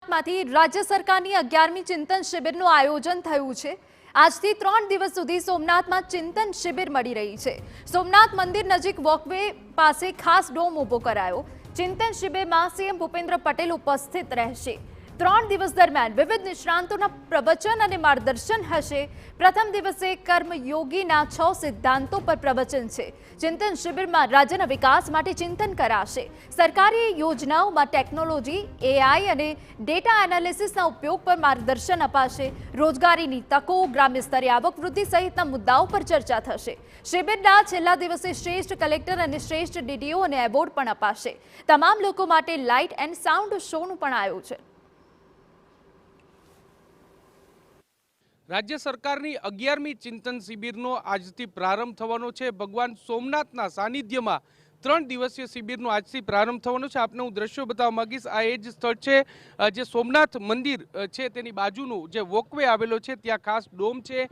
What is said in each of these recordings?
સોમનાથમાંથી રાજ્ય સરકારની 11મી ચિંતન શિબિરનું આયોજન થયું છે। આજથી 3 દિવસ સુધી સોમનાથમાં ચિંતન શિબિર મળી રહી છે। સોમનાથ મંદિર નજીક વોકવે પાસે ખાસ ડોમ ઊભો કરાયો। ચિંતન શિબિરમાં સીએમ ભૂપેન્દ્ર પટેલ ઉપસ્થિત રહેશે। 3 દિવસ દરમિયાન વિવિધ નિષ્ણાંતોના પ્રવચન અને માર્ગદર્શન હશે। પ્રથમ દિવસે કર્મયોગીના 6 સિદ્ધાંતો પર પ્રવચન છે। ચિંતન શિબિરમાં રાજ્યના વિકાસ માટે ચિંતન કરાશે। સરકારી યોજનાઓમાં ટેકનોલોજી, એઆઈ અને ડેટા એનાલિસિસના ઉપયોગ પર માર્ગદર્શન અપાશે। રોજગારીની તકો, ગ્રામ્ય સ્તરે આવક વૃદ્ધિ સહિતના મુદ્દાઓ પર ચર્ચા થશે। શિબિરના છેલ્લા દિવસે શ્રેષ્ઠ કલેક્ટર અને શ્રેષ્ઠ ડીડીઓને એવોર્ડ પણ અપાશે। તમામ લોકો માટે લાઇટ એન્ડ સાઉન્ડ શોનું પણ આયોજન। राज्य सरकारनी 11મી चिंतन शिबिरનો આજથી પ્રારંભ થવાનો છે। ભગવાન સોમનાથના સાનિધ્યમાં 3 દિવસીય શિબિરનો આજથી પ્રારંભ થવાનો છે। આપને હું દ્રશ્યો બતાવવા માંગીશ। આ એ જ સ્થળ છે જે સોમનાથ મંદિર છે તેની બાજુનું જે વોકવે આવેલો છે, ત્યાં ખાસ ડોમ છે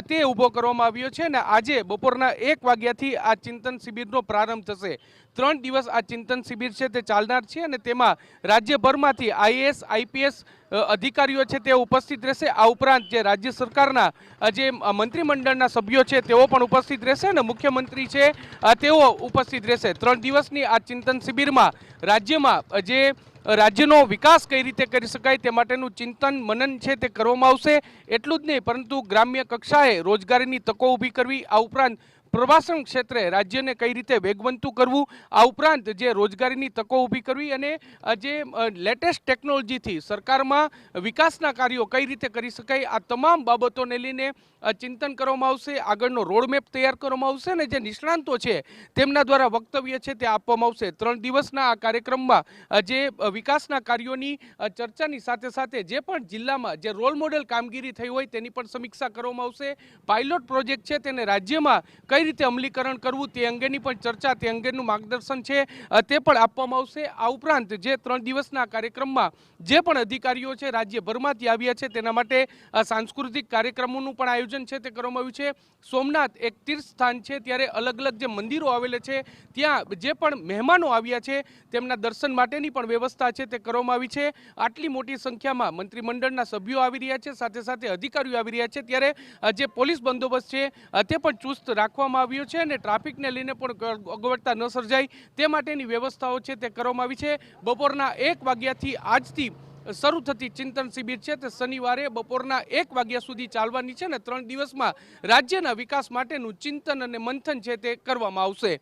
તે ઊભો કરવામાં આવ્યો છે અને આજે બપોરના 1 વાગ્યાથી આ ચિંતન શિબિરનો પ્રારંભ થશે। 3 દિવસ આ ચિંતન શિબિર છે તે ચાલનાર છે અને તેમાં રાજ્યભરમાંથી આઈએએસ, આઈપીએસ અધિકારીઓ છે તે ઉપસ્થિત રહેશે। આ ઉપરાંત જે રાજ્ય સરકારના જે મંત્રીમંડળના સભ્યો છે તેઓ પણ ઉપસ્થિત રહેશે અને મુખ્યમંત્રી છે તેઓ ઉપસ્થિત રહેશે। 3 દિવસની આ ચિંતન શિબિરમાં રાજ્યમાં જે રાજ્યનો વિકાસ કઈ રીતે કરી શકાય તે માટેનું ચિંતન મનન છે તે કરવામાં આવશે। એટલું જ નહીં પરંતુ ગ્રામ્ય કક્ષાએ રોજગારીની તકો ઊભી કરવી, આ ઉપરાંત પ્રવાસન ક્ષેત્રે રાજ્યને કઈ રીતે વેગવંતું કરવું, આ ઉપરાંત જે રોજગારીની તકો ઊભી કરવી અને જે લેટેસ્ટ ટેકનોલોજીથી સરકારમાં વિકાસના કાર્યો કઈ રીતે કરી શકાય, આ તમામ બાબતોને લઈને ચિંતન કરવામાં આવશે। આગળનો રોડમેપ તૈયાર કરવામાં આવશે અને જે નિષ્ણાંતો છે તેમના દ્વારા વક્તવ્ય છે તે આપવામાં આવશે। 3 દિવસના આ કાર્યક્રમમાં જે વિકાસના કાર્યોની ચર્ચાની સાથે સાથે જે પણ જિલ્લામાં જે રોલ મોડેલ કામગીરી થઈ હોય તેની પણ સમીક્ષા કરવામાં આવશે। પાયલોટ પ્રોજેક્ટ છે તેને રાજ્યમાં કઈ રીતે અમલીકરણ કરવું તે અંગેની પણ ચર્ચા, તે અંગેનું માર્ગદર્શન છે તે પણ આપવામાં આવશે। આ ઉપરાંત જે 3 દિવસના કાર્યક્રમમાં જે પણ અધિકારીઓ છે રાજ્યભરમાંથી આવ્યા છે તેના માટે સાંસ્કૃતિક કાર્યક્રમોનું પણ આયોજન છે તે કરવામાં આવ્યું છે। સોમનાથ એક તીર્થ સ્થાન છે ત્યારે અલગ અલગ જે મંદિરો આવેલા છે ત્યાં જે પણ મહેમાનો આવ્યા છે તેમના દર્શન માટેની પણ વ્યવસ્થા છે તે કરવામાં આવી છે। આટલી મોટી સંખ્યામાં મંત્રીમંડળના સભ્યો આવી રહ્યા છે, સાથે સાથે અધિકારીઓ આવી રહ્યા છે ત્યારે જે પોલીસ બંદોબસ્ત છે તે પણ ચુસ્ત રાખવામાં આવ્યો છે અને ટ્રાફિકને લઈને પણ અગવડતા ન સર્જાય તે માટેની વ્યવસ્થાઓ છે તે કરવામાં આવી છે। બપોરના 1 વાગ્યાથી આજથી શરૂ થતી ચિંતન શિબિર છે તે શનિવારે બપોરના 1 વાગ્યા સુધી ચાલવાની છે અને 3 દિવસમાં રાજ્યના વિકાસ માટેનું ચિંતન અને મંથન છે તે કરવામાં આવશે।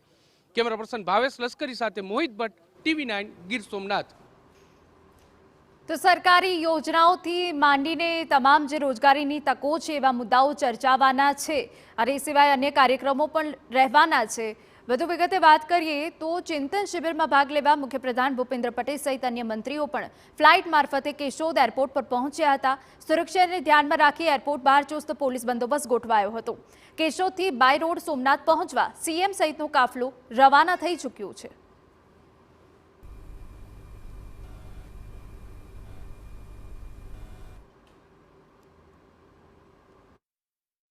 કેમેરા પર્સન ભાવેશ લશ્કરી સાથે મોહિત ભટ્ટ, TV9 ગીર સોમનાથ। તો સરકારી યોજનાઓથી માંડીને તમામ જે રોજગારીની તકો છે એવા મુદ્દાઓ ચર્ચાવાના છે અને એ સિવાય અન્ય કાર્યક્રમો પણ રહેવાના છે। વધુ વિગતે વાત કરીએ તો ચિંતન શિબિરમાં ભાગ લેવા મુખ્યપ્રધાન ભૂપેન્દ્ર પટેલ સહિત અન્ય મંત્રીઓ પણ ફ્લાઇટ મારફતે કેશોદ એરપોર્ટ પર પહોંચ્યા હતા। સુરક્ષાને ધ્યાનમાં રાખી એરપોર્ટ બહાર ચુસ્ત પોલીસ બંદોબસ્ત ગોઠવાયો હતો। કેશોદથી બાય રોડ સોમનાથ પહોંચવા સીએમ સહિતનો કાફલો રવાના થઈ ચૂક્યો છે।